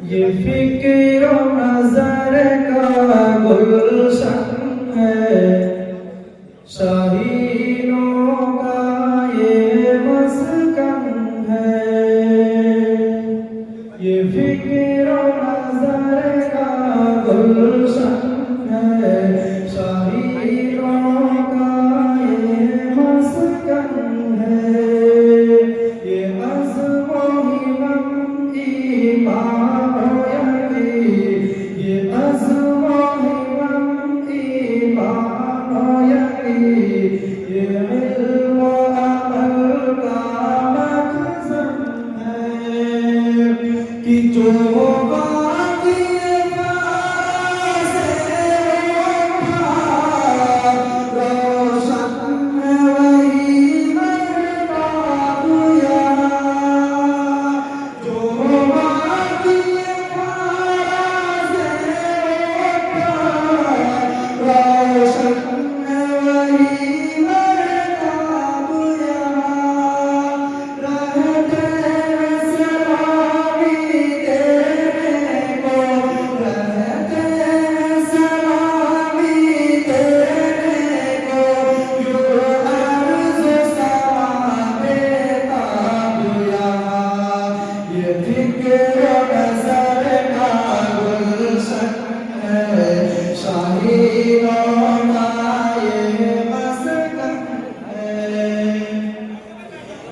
ये फिक्र नजर का गुलशन है, शाहीनों का ये मस्कन है। ये फिक्र नजर का गुलशन है, शाहीनों का ये मस्कन है। ये अज़्म हिम्मत ईमान यकीन, ये अज़्म हिम्मत ईमान यकीन, ये इल्म अमल का मखज़न है कि जो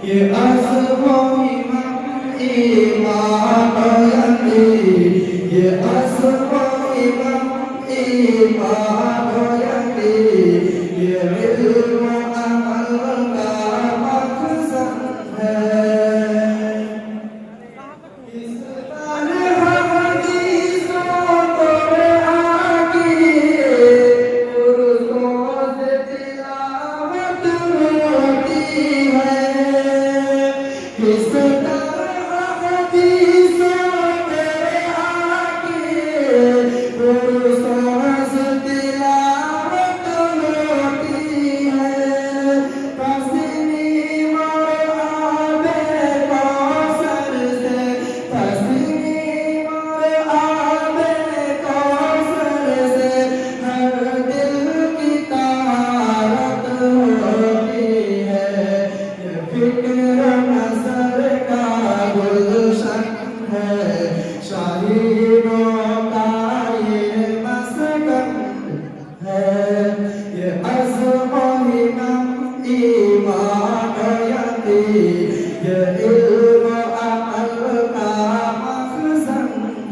ये अज़्म हिम्मत ईमान यकीन, ये अज़्म हिम्मत ईमान यकीन, ये इल्म अमल का मखज़न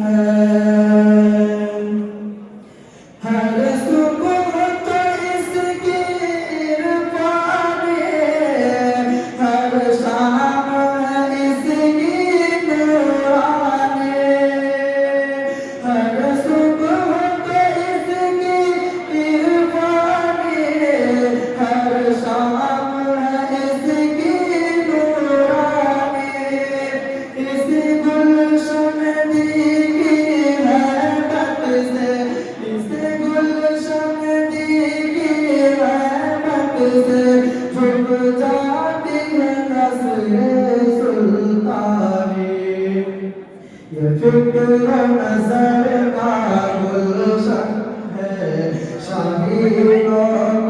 है। ये फिक्र नज़र का गुलशन है, शाहीनों का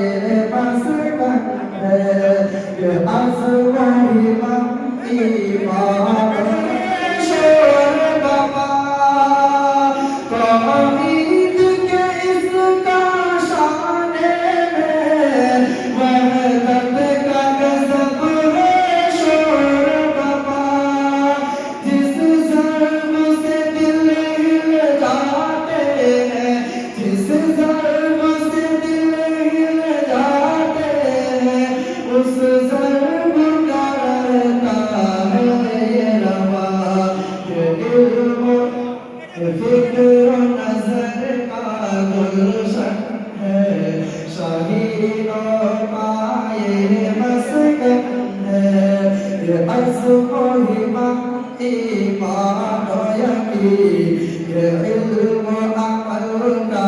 ये मस्कन है। ये अज़्म हिम्मत ईमान शोर बाबा तौहीद के इसका शाने में वहदत का गज़ब है शोर बाबा। जिस ज़र्ब से दिल हिल जाते हैं, जिस ज़र्ब से दिल हिल जाते हैं, उस ज़र्ब का रहता है ये रवा। ये इल्म फिक्र नज़र का गुलशन है, शाहीनों का ये मस्कन है। ये अज़्म हिम्मत ईमान यकीन, ये इल्म अमल का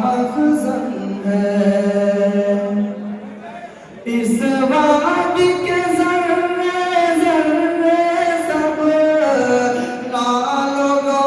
मखज़न है। इस वादी के ज़र्रे ज़र्रे सब लालो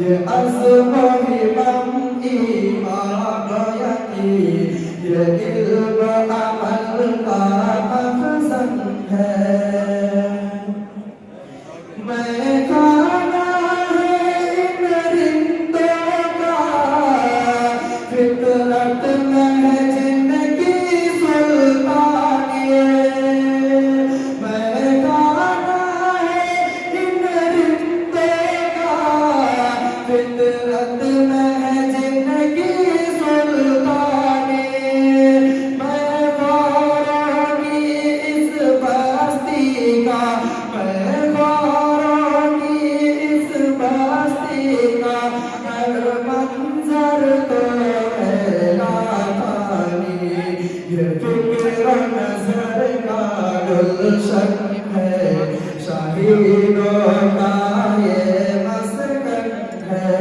ये अज़्म हिम्मत ईमान यकीन ये इल्म अमल का मखज़न है। मैं खाना है इन रिंदों का फितरत में है जिनकी सुल्तानिए। मैं खाना है इन रिंदों का फितरत में है जिनकी सुल्तानिए। मैं गौरों की इस बस्ती का मंजर तो है लातानी ये फिक्र नजर का गुलशन है। शाहीनों का ये मस्कन है।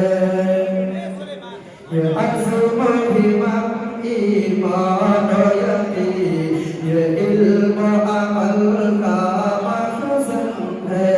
ये अज़्म हिम्मत ईमान यकीन ये इल्म अमल का मखज़न है।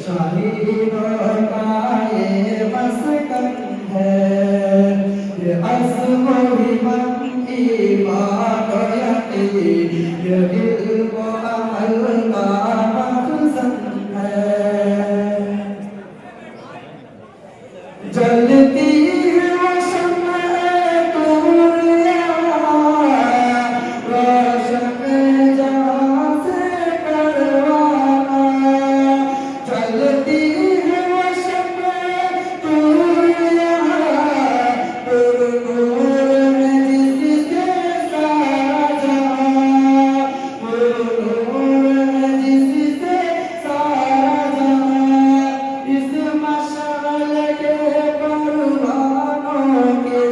शाहीनों का ये मस्कन है। ये अज़्म हिम्मत ईमान यकीन ये इल्म अमल का मखज़न है। जलती है वो शम्अ रोशन जहाँ से परवाना। जलती है वो शम्अ पुरनूर है जिससे सारा जहाँ। पुरनूर है जिससे सारा जहाँ। इस मशाल के परवानों के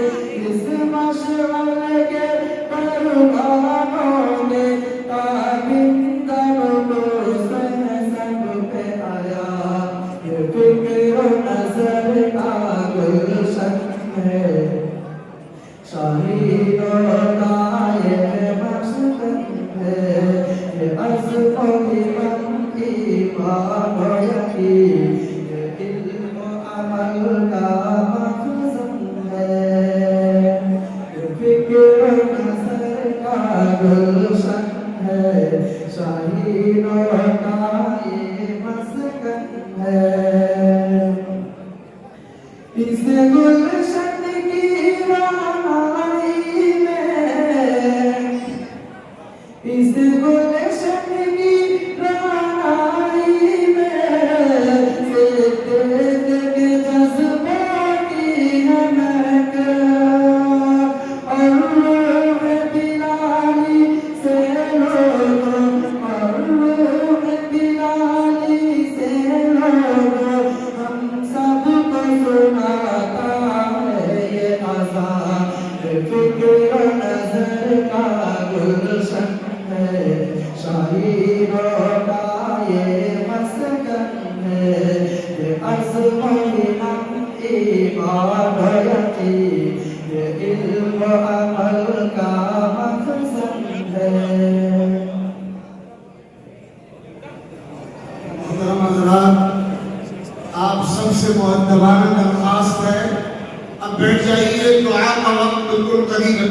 इस मशाल के परवानों ने ताबिंदर को सब पे आया। ये फिक्र नजर का गुलशन है। शाहीनों का ये मस्कन है। ये अज़्म हिम्मत ईमान यकीन ये इल्म अमल का मखज़न है। ये फिक्र नज़र का गुलशन है। शाहीनों का ये मस्कन है। इस गुलशन की रानाई में इस गुलशन की रानाई में तेज के जज्बों की है महक। और रूह बिलाली से लोगों और रूह बिलाली से लोगों हम सबको सुनाता है ये अज़ान। फिक्र नजर का गुलशन है। शाहीनों का ये मस्कन है। ये अज़्म हिम्मत ईमान यकीन ये इल्म अमल का मखज़न है। मोहतरम हज़रात, आप सबसे मुअद्दबाना दरख्वास्त है अब बैठ जाइए। दुआ का वक्त बिल्कुल करीब है।